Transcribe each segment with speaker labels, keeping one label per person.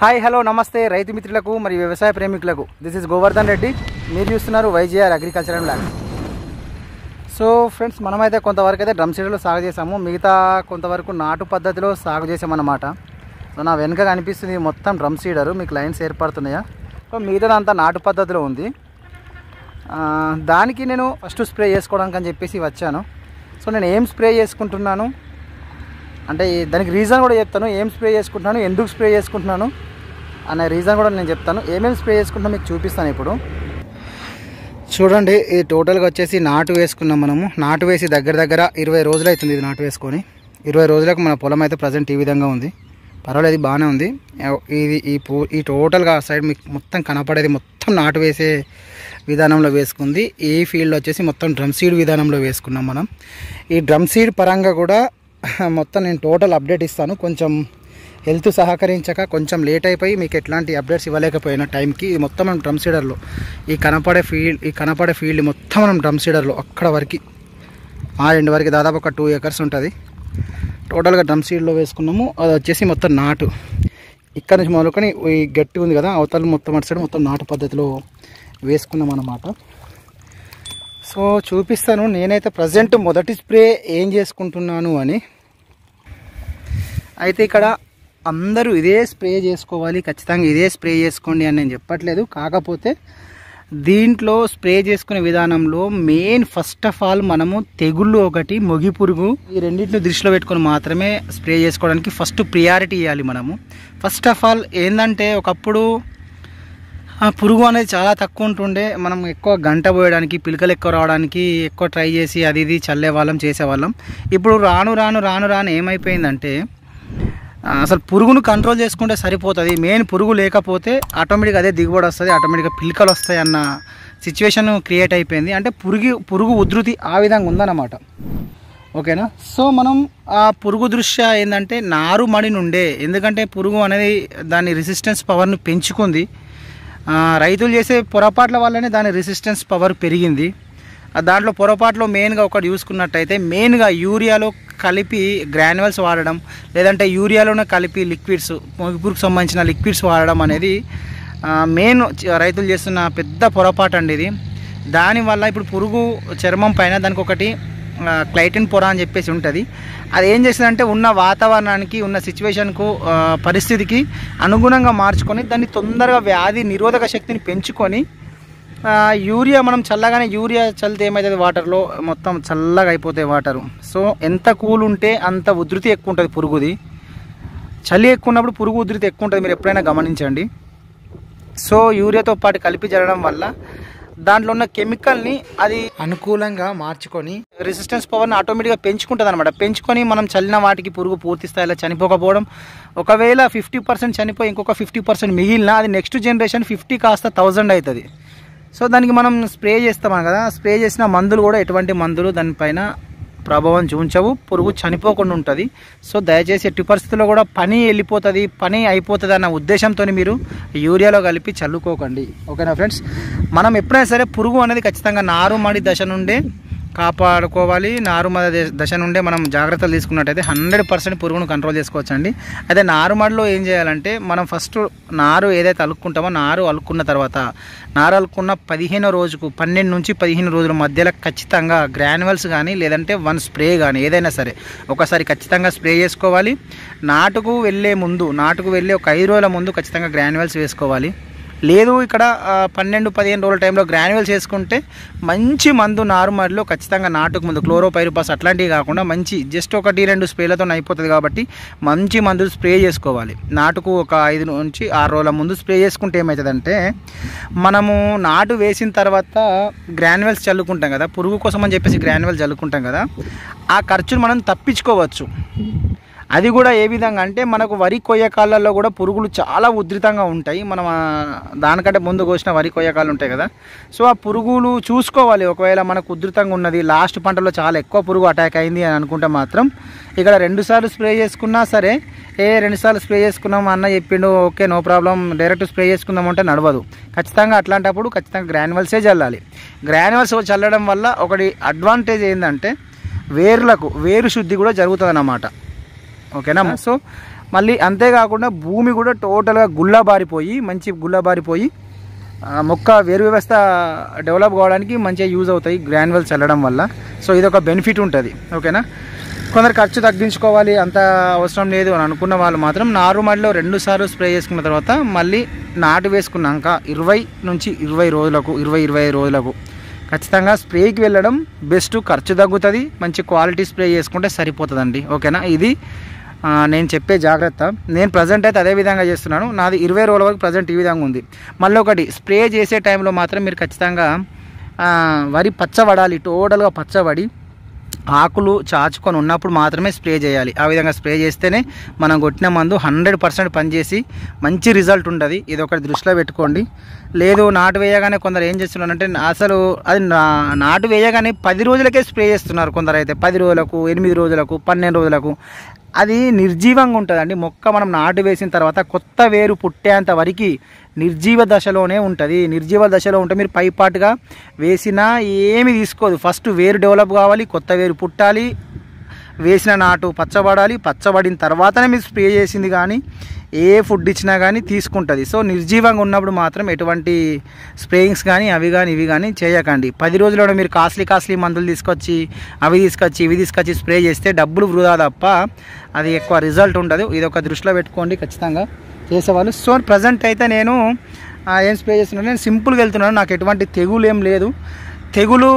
Speaker 1: Hi hello నమస్తే రైతు మిత్రులకు మరియు వ్యవసాయ ప్రేమికులకు దిస్ ఇస్ గోవర్ధన్ రెడ్డి. మీరు చూస్తున్నారు వైజీఆర్ agriculture and labs. So friends, మనమైతే కొంతవరకు అయితే డ్రమ్ సీడర్లో సాగు చేసాము, మిగతా కొంతవరకు నాటు పద్ధతిలో సాగు చేసామన్నమాట. సో నా వెనుక కనిపిస్తుంది మొత్తం డ్రమ్ సీడరు, మీకు లైన్స్ ఏర్పడుతున్నాయా? సో మిగతాదంతా నాటు పద్ధతిలో ఉంది. దానికి నేను ఫస్ట్ స్ప్రే చేసుకోవడానికి అని చెప్పేసి వచ్చాను. సో నేను ఏం స్ప్రే చేసుకుంటున్నాను అంటే దానికి రీజన్ కూడా చెప్తాను. ఏం స్ప్రే చేసుకుంటున్నాను, ఎందుకు స్ప్రే చేసుకుంటున్నాను అనే రీజన్ కూడా నేను చెప్తాను. ఏమేమి స్ప్రే చేసుకుంటున్నా మీకు చూపిస్తాను ఇప్పుడు. చూడండి, ఇది టోటల్గా వచ్చేసి నాటు వేసుకున్నాం మనము. నాటు వేసి దగ్గర 20 రోజులు అవుతుంది ఇది నాటు వేసుకొని. 20 రోజులకు మన పొలం అయితే ప్రజెంట్ ఈ విధంగా ఉంది. పర్వాలేదు, బాగానే ఉంది. ఇది ఈ టోటల్గా సైడ్ మీకు మొత్తం కనపడేది మొత్తం నాటు వేసే విధానంలో వేసుకుంది. ఈ ఫీల్డ్ వచ్చేసి మొత్తం డ్రమ్ సీడ్ విధానంలో వేసుకున్నాం మనం. ఈ డ్రమ్ సీడ్ పరంగా కూడా మొత్తం నేను టోటల్ అప్డేట్ ఇస్తాను. కొంచెం హెల్త్ సహకరించక కొంచెం లేట్ అయిపోయి మీకు ఎట్లాంటి అప్డేట్స్ ఇవ్వలేకపోయిన టైంకి ఇది మొత్తం మనం డ్రమ్ సీడర్లో ఈ కనపడే ఫీల్డ్ మొత్తం మనం డ్రమ్ సీడర్లో అక్కడ వరకు ఆ ఎండ్ వరకు దాదాపు ఒక 2 acres ఉంటుంది. టోటల్గా డ్రమ్ సీడ్లో వేసుకున్నాము. అది వచ్చేసి మొత్తం నాటు ఇక్కడ నుంచి మొదలుకొని ఈ గట్టి ఉంది కదా, అవతల మొత్తం అటు సైడ్ మొత్తం నాటు పద్ధతిలో వేసుకున్నాం అన్నమాట. సో చూపిస్తాను నేనైతే ప్రజెంట్ మొదటి స్ప్రే ఏం చేసుకుంటున్నాను అని. అయితే ఇక్కడ అందరూ ఇదే స్ప్రే చేసుకోవాలి, ఖచ్చితంగా ఇదే స్ప్రే చేసుకోండి అని నేను చెప్పట్లేదు. కాకపోతే దీంట్లో స్ప్రే చేసుకునే విధానంలో మెయిన్ ఫస్ట్ ఆఫ్ ఆల్ మనము తెగుళ్ళు ఒకటి, మొగి పురుగు, ఈ రెండింటిని దృష్టిలో పెట్టుకొని మాత్రమే స్ప్రే చేసుకోవడానికి ఫస్ట్ ప్రియారిటీ ఇవ్వాలి మనము. ఫస్ట్ ఆఫ్ ఆల్ ఏంటంటే ఒకప్పుడు పురుగు అనేది చాలా తక్కువ ఉంటుండే. మనం ఎక్కువ గంట పోయడానికి, పిలకలు ఎక్కువ రావడానికి ఎక్కువ ట్రై చేసి అది ఇది చల్లేవాళ్ళం, చేసేవాళ్ళం. ఇప్పుడు రాను ఏమైపోయిందంటే అసలు పురుగును కంట్రోల్ చేసుకుంటే సరిపోతుంది. మెయిన్ పురుగు లేకపోతే ఆటోమేటిక్గా అదే దిగుబడి వస్తుంది, ఆటోమేటిక్గా పిలకలు వస్తాయి అన్న సిచ్యువేషన్ క్రియేట్ అయిపోయింది. అంటే పురుగు ఉధృతి ఆ విధంగా ఉందన్నమాట. ఓకేనా? సో మనం ఆ పురుగు దృష్ట్యా ఏంటంటే నారుమడి నుండే, ఎందుకంటే పురుగు అనేది దాని రెసిస్టెన్స్ పవర్ని పెంచుకుంది. రైతులు చేసే పొరపాట్ల వల్లనే దాని రెసిస్టెన్స్ పవర్ పెరిగింది. దాంట్లో పొరపాట్లో మెయిన్గా ఒకటి చూసుకున్నట్టయితే మెయిన్గా యూరియాలో కలిపి గ్రాన్యువల్స్ వాడడం, లేదంటే యూరియాలోనే కలిపి లిక్విడ్స్, పురుగుకు సంబంధించిన లిక్విడ్స్ వాడడం అనేది మెయిన్ రైతులు చేస్తున్న పెద్ద పొరపాటు అండి ఇది. దానివల్ల ఇప్పుడు పురుగు చర్మం పైన దానికి ఒకటి క్లైటిన్ పొర అని చెప్పేసి ఉంటుంది. అది ఏం చేస్తుందంటే ఉన్న వాతావరణానికి, ఉన్న సిచ్యువేషన్కు, పరిస్థితికి అనుగుణంగా మార్చుకొని దాన్ని తొందరగా వ్యాధి నిరోధక శక్తిని పెంచుకొని యూరియా మనం చల్లగానే యూరియా చల్లితే ఏమవుతుంది, వాటర్లో మొత్తం చల్లగా అయిపోతాయి వాటరు. సో ఎంత కూల్ ఉంటే అంత ఉధృతి ఎక్కువ ఉంటుంది పురుగుది. చలి ఎక్కువ ఉన్నప్పుడు పురుగు ఉధృతి ఎక్కువ ఉంటుంది, మీరు ఎప్పుడైనా గమనించండి. సో యూరియాతో పాటు కలిపి జరగడం వల్ల దాంట్లో ఉన్న కెమికల్ని అది అనుకూలంగా మార్చుకొని రెసిస్టెన్స్ పవర్ని ఆటోమేటిక్గా పెంచుకుంటుంది అనమాట. పెంచుకొని మనం చల్లిన వాటికి పురుగు పూర్తి స్థాయిలో చనిపోకపోవడం, ఒకవేళ 50% చనిపోయి ఇంకొక 50% మిగిలిన అది నెక్స్ట్ జనరేషన్ 50 కాస్త 1000 అవుతుంది. సో దానికి మనం స్ప్రే చేస్తాం కదా, స్ప్రే చేసిన మందులు కూడా ఎటువంటి మందులు దానిపైన ప్రభావం చూపించవు, పురుగు చనిపోకుండా ఉంటుంది. సో దయచేసి ఎట్టి పరిస్థితుల్లో కూడా పని వెళ్ళిపోతుంది, పని అయిపోతుంది అన్న ఉద్దేశంతో మీరు యూరియాలో కలిపి చల్లుకోకండి. ఓకేనా ఫ్రెండ్స్? మనం ఎప్పుడైనా సరే పురుగు అనేది ఖచ్చితంగా నారుమడి దశ నుండే కాపాడుకోవాలి. నారుమడి దశ నుండే మనం జాగ్రత్తలు తీసుకున్నట్టయితే 100% పురుగును కంట్రోల్ చేసుకోవచ్చండి. అయితే నారుమడిలో ఏం చేయాలంటే మనం ఫస్ట్ నారు ఏదైతే అలుక్కుంటామో, నారు అలుక్కున్న తర్వాత నారు అలుక్కున్న 12వ రోజుకు 12 నుంచి 15 రోజుల మధ్యలో ఖచ్చితంగా గ్రాన్యువల్స్ కానీ లేదంటే 1 స్ప్రే కానీ ఏదైనా సరే ఒకసారి ఖచ్చితంగా స్ప్రే చేసుకోవాలి. నాటుకు వెళ్ళే ఒక 5 రోజుల ముందు ఖచ్చితంగా గ్రాన్యువల్స్ వేసుకోవాలి. లేదు ఇక్కడ 12-15 రోజుల టైంలో గ్రాన్యువల్స్ వేసుకుంటే మంచి మందు నారుమడిలో ఖచ్చితంగా నాటుకు ముందు క్లోరోపైరిపాస్ అట్లాంటివి కాకుండా మంచి జస్ట్ 1-2 స్ప్రేలతో అయిపోతుంది కాబట్టి మంచి మందులు స్ప్రే చేసుకోవాలి. నాటుకు ఒక 5 నుంచి 6 రోజుల ముందు స్ప్రే చేసుకుంటే ఏమవుతుందంటే మనము నాటు వేసిన తర్వాత గ్రాన్యువల్స్ చల్లుకుంటాం కదా, పురుగు కోసం అని చెప్పేసి గ్రాన్యువల్స్ చల్లుకుంటాం కదా, ఆ ఖర్చును మనం తప్పించుకోవచ్చు. అది కూడా ఏ విధంగా అంటే మనకు వరి కొయ్యకాలలో కూడా పురుగులు చాలా ఉధృతంగా ఉంటాయి. మనం దానికంటే ముందు కోసిన వరి కొయ్యకాలు ఉంటాయి కదా, సో ఆ పురుగులు చూసుకోవాలి. ఒకవేళ మనకు ఉధృతంగా ఉన్నది, లాస్ట్ పంటలో చాలా ఎక్కువ పురుగు అటాక్ అయింది అని అనుకుంటే మాత్రం ఇక్కడ 2 సార్లు స్ప్రే చేసుకున్నా సరే, 2 సార్లు స్ప్రే చేసుకున్నాం అన్న చెప్పిండు, okay no problem, direct spray చేసుకుందాం అంటే నడవదు. ఖచ్చితంగా అట్లాంటప్పుడు ఖచ్చితంగా గ్రాన్యువల్సే చల్లాలి. గ్రాన్యువల్స్ చల్లడం వల్ల ఒకటి అడ్వాంటేజ్ ఏంటంటే వేరు శుద్ధి కూడా జరుగుతుంది అన్నమాట. ఓకేనా? సో మళ్ళీ అంతేకాకుండా భూమి కూడా టోటల్గా గుల్లబారిపోయి మంచి గుల్లబారిపోయి మొక్క వేరు వ్యవస్థ డెవలప్ కావడానికి మంచిగా యూజ్ అవుతాయి గ్రాన్యువల్స్ చల్లడం వల్ల. సో ఇది ఒక బెనిఫిట్ ఉంటుంది. ఓకేనా. కొందరు ఖర్చు తగ్గించుకోవాలి అంత అవసరం లేదు అని అనుకున్న వాళ్ళు మాత్రం నారుమడిలో 2 సార్లు స్ప్రే చేసుకున్న తర్వాత మళ్ళీ నాటు వేసుకున్నాక 20 నుంచి 20 రోజులకు 20-25 రోజులకు ఖచ్చితంగా స్ప్రేకి వెళ్ళడం బెస్ట్. ఖర్చు తగ్గుతుంది, మంచి క్వాలిటీ స్ప్రే చేసుకుంటే సరిపోతుందండి. ఓకేనా. ఇది నేను చెప్పే జాగ్రత్త. నేను ప్రజెంట్ అయితే అదే విధంగా చేస్తున్నాను. నాది 20 రోజుల వరకు ప్రజెంట్ ఈ విధంగా ఉంది. మళ్ళీ ఒకటి, స్ప్రే చేసే టైంలో మాత్రం మీరు ఖచ్చితంగా వరి పచ్చబడాలి, టోటల్గా పచ్చబడి ఆకులు చాచుకొని ఉన్నప్పుడు మాత్రమే స్ప్రే చేయాలి. ఆ విధంగా స్ప్రే చేస్తేనే మనం కొట్టిన మందు 100% పనిచేసి మంచి రిజల్ట్ ఉంటుంది. ఇది ఒకటి దృష్టిలో పెట్టుకోండి. లేదు నాటు వేయగానే కొందరు ఏం చేస్తున్నారంటే అసలు అది నాటు వేయగానే 10 రోజులకే స్ప్రే చేస్తున్నారు. కొందరు అయితే 10 రోజులకు, 8 రోజులకు, 12 రోజులకు. అది నిర్జీవంగా ఉంటుందండి. మొక్క మనం నాటు వేసిన తర్వాత కొత్త వేరు పుట్టేంత వరకు నిర్జీవ దశలోనే ఉంటుంది. నిర్జీవ దశలో ఉంటే మీరు పైపాటుగా వేసినా ఏమి తీసుకోదు. ఫస్ట్ వేరు డెవలప్ కావాలి, కొత్త వేరు పుట్టాలి, వేసిన నాటు పచ్చబడాలి. పచ్చబడిన తర్వాతనే మీరు స్ప్రే చేసింది కానీ ఏ ఫుడ్ ఇచ్చినా కానీ తీసుకుంటుంది. సో నిర్జీవంగా ఉన్నప్పుడు మాత్రం ఎటువంటి స్ప్రేయింగ్స్ కానీ అవి కానీ ఇవి కానీ చేయకండి. 10 రోజుల్లో మీరు కాస్ట్లీ మందులు తీసుకొచ్చి ఇవి తీసుకొచ్చి స్ప్రే చేస్తే డబ్బులు వృధా తప్ప అది ఎక్కువ రిజల్ట్ ఉండదు. ఇది ఒక దృష్టిలో పెట్టుకోండి ఖచ్చితంగా చేసేవాళ్ళు. సో ప్రజెంట్ అయితే నేను ఏం స్ప్రే చేస్తున్నాను, నేను సింపుల్గా వెళ్తున్నాను. నాకు ఎటువంటి తెగులు ఏం లేదు. తెగులు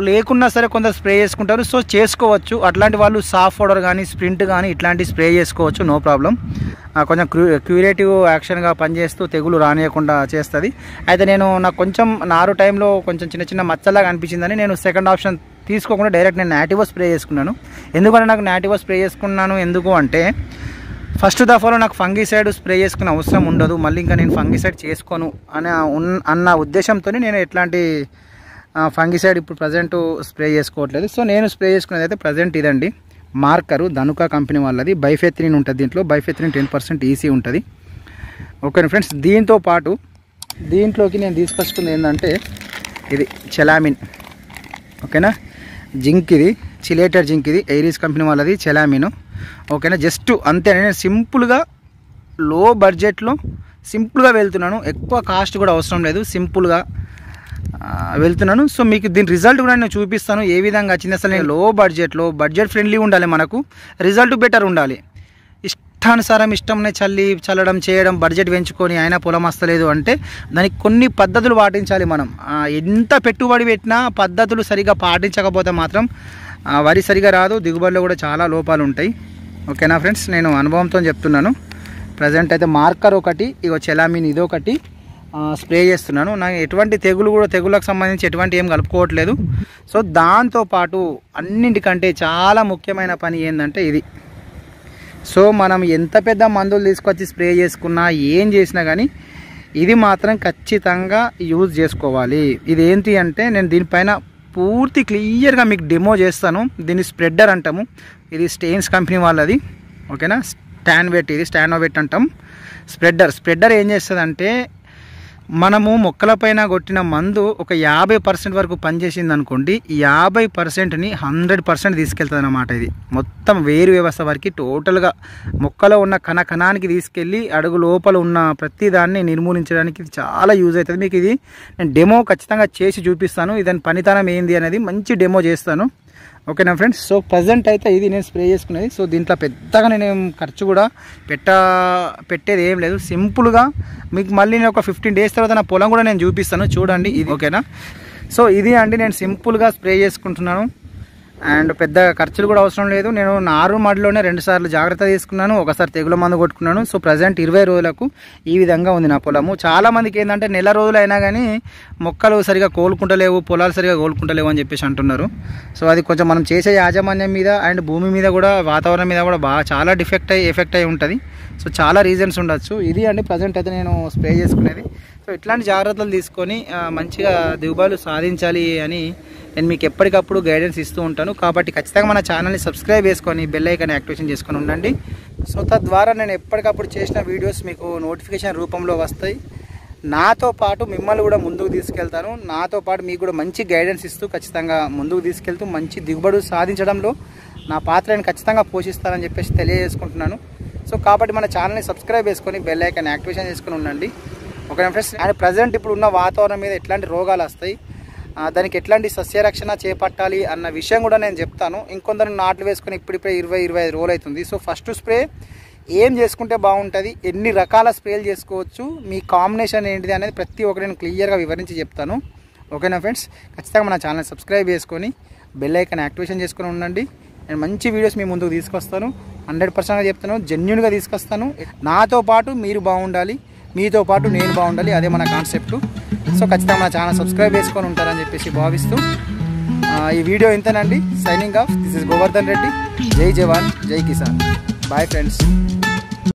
Speaker 1: లేకున్నా సరే కొందరు స్ప్రే చేసుకుంటారు. సో చేసుకోవచ్చు. అట్లాంటి వాళ్ళు సాఫ్ పౌడర్ కానీ స్ప్రింట్ కానీ ఇట్లాంటి స్ప్రే చేసుకోవచ్చు, నో ప్రాబ్లం. కొంచెం క్యూరేటివ్ యాక్షన్గా పనిచేస్తూ తెగులు రానియకుండా చేస్తుంది. అయితే నాకు కొంచెం నారు టైంలో కొంచెం చిన్న మచ్చలాగా అనిపించిందని నేను సెకండ్ ఆప్షన్ తీసుకోకుండా డైరెక్ట్ నేను నాటివో స్ప్రే చేసుకున్నాను. ఎందుకంటే నాకు నాటివో స్ప్రే చేసుకున్నాను ఎందుకు అంటే ఫస్ట్ దఫాలో నాకు ఫంగిసైడ్ స్ప్రే చేసుకునే అవసరం ఉండదు, మళ్ళీ ఇంకా నేను ఫంగిసైడ్ చేసుకోను అన్న ఉద్దేశంతో నేను ఎట్లాంటి ఫంగిసైడ్ ఇప్పుడు ప్రజెంట్ స్ప్రే చేసుకోవట్లేదు. సో నేను స్ప్రే చేసుకునేది అయితే ప్రజెంట్ ఇదండి, మార్కరు ధనుకా కంపెనీ వాళ్ళది. బైఫెత్రిన్ ఉంటుంది దీంట్లో. బైఫెత్రిన్ 10% ఈసీ ఉంటుంది. Okay friends. దీంతో పాటు దీంట్లోకి నేను తీసుకొచ్చుకుంది ఏంటంటే ఇది చెలామిన్. ఓకేనా. జింక్, ఇది చిలేటెడ్ జింక్, ఇది ఐరిస్ కంపెనీ వాళ్ళది చెలామిన్. ఓకేనా. జస్ట్ అంతే. నేను సింపుల్గా లో బడ్జెట్లో సింపుల్గా వెళ్తున్నాను. ఎక్కువ కాస్ట్ కూడా అవసరం లేదు, సింపుల్గా వెళ్తున్నాను. సో మీకు దీని రిజల్ట్ కూడా నేను చూపిస్తాను ఏ విధంగా వచ్చింది. అసలు నేను లో బడ్జెట్ ఫ్రెండ్లీ ఉండాలి, మనకు రిజల్ట్ బెటర్ ఉండాలి. ఇష్టానుసారం ఇష్టంనే చల్లడం చేయడం, బడ్జెట్ పెంచుకొని అయినా పొలం వస్తలేదు అంటే దానికి కొన్ని పద్ధతులు పాటించాలి. మనం ఎంత పెట్టుబడి పెట్టినా పద్ధతులు సరిగా పాటించకపోతే మాత్రం వరి సరిగా రాదు, దిగుబడిలో కూడా చాలా లోపాలు ఉంటాయి. ఓకేనా ఫ్రెండ్స్. నేను అనుభవంతో చెప్తున్నాను. ప్రజెంట్ అయితే మార్కర్ ఒకటి, ఇగో చెలామిన్ ఇదొకటి స్ప్రే చేస్తున్నాను. నాకు ఎటువంటి తెగులకు సంబంధించి ఎటువంటి ఏం కలుపుకోవట్లేదు. సో దాంతోపాటు అన్నింటికంటే చాలా ముఖ్యమైన పని ఏంటంటే ఇది. సో మనం ఎంత పెద్ద మందులు తీసుకొచ్చి స్ప్రే చేసుకున్నా ఏం చేసినా కానీ ఇది మాత్రం ఖచ్చితంగా యూజ్ చేసుకోవాలి. ఇది ఏంటి అంటే నేను దీనిపైన పూర్తి క్లియర్గా మీకు డెమో చేస్తాను. దీన్ని స్ప్రెడ్డర్ అంటాము. ఇది స్టెయిన్స్ కంపెనీ వాళ్ళది. ఓకేనా. స్టానోవెట్ అంటాం. స్ప్రెడ్డర్ ఏం చేస్తుందంటే మనము మొక్కలపైన కొట్టిన మందు ఒక 50% వరకు పనిచేసింది అనుకోండి, 50%ని 100% తీసుకెళ్తుంది అన్నమాట. ఇది మొత్తం వేరు వ్యవస్థ వరకు టోటల్గా మొక్కలో ఉన్న కణానికి తీసుకెళ్ళి అడుగు లోపల ఉన్న ప్రతి దాన్ని నిర్మూలించడానికి ఇది చాలా యూజ్ అవుతుంది. మీకు ఇది నేను డెమో ఖచ్చితంగా చేసి చూపిస్తాను. దాని పనితనం ఏంది అనేది మంచి డెమో చేస్తాను. ఓకేనా ఫ్రెండ్స్. సో ప్రజెంట్ అయితే ఇది నేను స్ప్రే చేసుకునేది. సో దీంట్లో పెద్దగా నేను ఖర్చు కూడా పెట్టేది ఏం లేదు. సింపుల్గా మీకు మళ్ళీ నేను ఒక 15 డేస్ తర్వాత నా పొలం కూడా నేను చూపిస్తాను, చూడండి ఇది. ఓకేనా. సో ఇది అండి, నేను సింపుల్గా స్ప్రే చేసుకుంటున్నాను. అండ్ పెద్ద ఖర్చులు కూడా అవసరం లేదు. నేను నారుమడిలోనే 2 సార్లు జాగ్రత్త తీసుకున్నాను, ఒకసారి తెగుల మందు కొట్టుకున్నాను. సో ప్రజెంట్ 20 రోజులకు ఈ విధంగా ఉంది నా పొలము. చాలామందికి ఏంటంటే నెల రోజులు అయినా కానీ మొక్కలు సరిగా కోలుకుంటలేవు, పొలాలు సరిగా కోలుకుంటలేవు అని చెప్పేసి అంటున్నారు. సో అది కొంచెం మనం చేసే యాజమాన్యం మీద అండ్ భూమి మీద కూడా వాతావరణం మీద కూడా చాలా ఎఫెక్ట్ అయి ఉంటుంది. సో చాలా రీజన్స్ ఉండొచ్చు. ఇది అండి ప్రజెంట్ అయితే నేను స్ప్రే చేసుకునేది. సో ఇట్లాంటి జాగ్రత్తలు తీసుకొని మంచిగా దిగుబడులు సాధించాలి అని నేను మీకు ఎప్పటికప్పుడు గైడెన్స్ ఇస్తూ ఉంటాను. కాబట్టి ఖచ్చితంగా మన ఛానల్ని సబ్స్క్రైబ్ చేసుకొని బెల్ ఐకాన్ యాక్టివేషన్ చేసుకొని ఉండండి. సో తద్వారా నేను ఎప్పటికప్పుడు చేసిన వీడియోస్ మీకు నోటిఫికేషన్ రూపంలో వస్తాయి. నాతో పాటు మిమ్మల్ని కూడా ముందుకు తీసుకెళ్తాను. నాతో పాటు మీకు కూడా మంచి గైడెన్స్ ఇస్తూ ఖచ్చితంగా ముందుకు తీసుకెళ్తూ మంచి దిగుబడులు సాధించడంలో నా పాత్రని ఖచ్చితంగా పోషిస్తానని చెప్పేసి తెలియజేసుకుంటున్నాను. సో కాబట్టి మన ఛానల్ని సబ్స్క్రైబ్ చేసుకొని బెల్ ఐకాన్ యాక్టివేషన్ చేసుకొని ఉండండి. ఓకేనా ఫ్రెండ్స్. అండ్ ప్రజెంట్ ఇప్పుడు ఉన్న వాతావరణం మీద ఎట్లాంటి రోగాలు వస్తాయి, దానికి ఎట్లాంటి సస్యరక్షణ చేపట్టాలి అన్న విషయం కూడా నేను చెప్తాను. ఇంకొందరు నాట్లు వేసుకొని ఇప్పుడిప్పుడే 20-25 రోజులు అవుతుంది. సో ఫస్ట్ స్ప్రే ఏం చేసుకుంటే బాగుంటుంది, ఎన్ని రకాల స్ప్రేలు చేసుకోవచ్చు, మీ కాంబినేషన్ ఏంటిది అనేది ప్రతి ఒక్కటి నేను క్లియర్గా వివరించి చెప్తాను. ఓకేనా ఫ్రెండ్స్. ఖచ్చితంగా మన ఛానల్ సబ్స్క్రైబ్ చేసుకొని బెల్ ఐకాన్ యాక్టివేషన్ చేసుకొని ఉండండి. నేను మంచి వీడియోస్ మీ ముందుకు తీసుకొస్తాను. 100%గా చెప్తాను, జెన్యూన్గా తీసుకొస్తాను. నాతో పాటు మీరు బాగుండాలి, మీతో పాటు నేను బాగుండాలి, అదే మన కాన్సెప్ట్. సో ఖచ్చితంగా మన ఛానల్ సబ్స్క్రైబ్ చేసుకొని ఉంటారని చెప్పేసి భావిస్తూ ఈ వీడియో ఇంతేనండి. Signing off. This is Govardhan Reddy. జై జవాన్, జై కిసాన్. Bye friends.